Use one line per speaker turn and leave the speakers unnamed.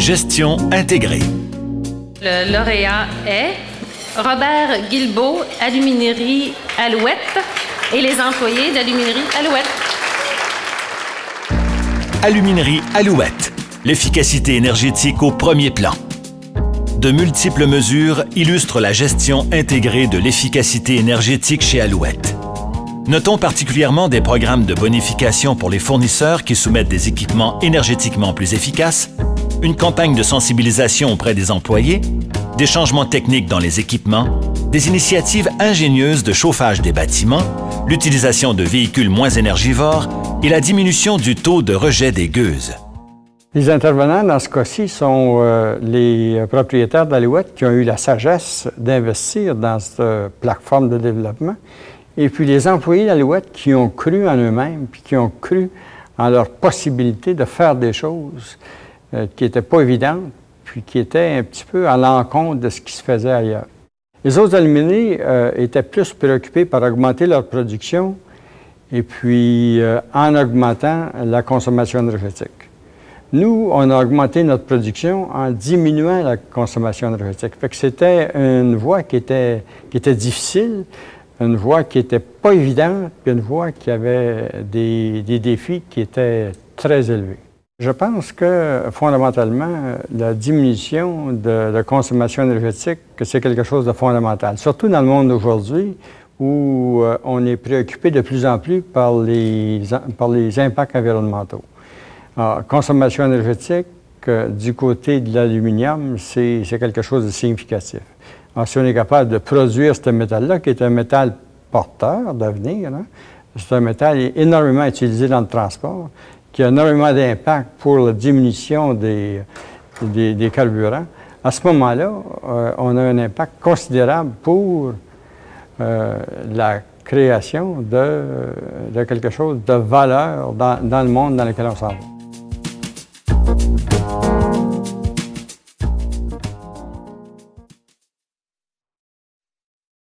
gestion intégrée.
Le lauréat est Robert Guilbeault, Aluminerie Alouette, et les employés d'Aluminerie Alouette.
Aluminerie Alouette, l'efficacité énergétique au premier plan. De multiples mesures illustrent la gestion intégrée de l'efficacité énergétique chez Alouette. Notons particulièrement des programmes de bonification pour les fournisseurs qui soumettent des équipements énergétiquement plus efficaces, une campagne de sensibilisation auprès des employés, des changements techniques dans les équipements, des initiatives ingénieuses de chauffage des bâtiments, l'utilisation de véhicules moins énergivores et la diminution du taux de rejet des gueuses.
Les intervenants dans ce cas-ci sont les propriétaires d'Alouette qui ont eu la sagesse d'investir dans cette plateforme de développement, et puis les employés d'Alouette qui ont cru en eux-mêmes, puis qui ont cru en leur possibilité de faire des choses qui n'étaient pas évidentes, puis qui étaient un petit peu à l'encontre de ce qui se faisait ailleurs. Les autres alumineries étaient plus préoccupés par augmenter leur production et puis en augmentant la consommation énergétique. Nous, on a augmenté notre production en diminuant la consommation énergétique. Fait que c'était une voie qui était difficile, une voie qui n'était pas évidente, puis une voie qui avait des défis qui étaient très élevés. Je pense que, fondamentalement, la diminution de la consommation énergétique, c'est quelque chose de fondamental. Surtout dans le monde d'aujourd'hui, où on est préoccupé de plus en plus par les impacts environnementaux. Alors, consommation énergétique, du côté de l'aluminium, c'est quelque chose de significatif. Alors, si on est capable de produire ce métal-là, qui est un métal porteur d'avenir, hein, c'est un métal énormément utilisé dans le transport, qui a énormément d'impact pour la diminution des carburants, à ce moment-là, on a un impact considérable pour la création de quelque chose de valeur dans le monde dans lequel on s'en va.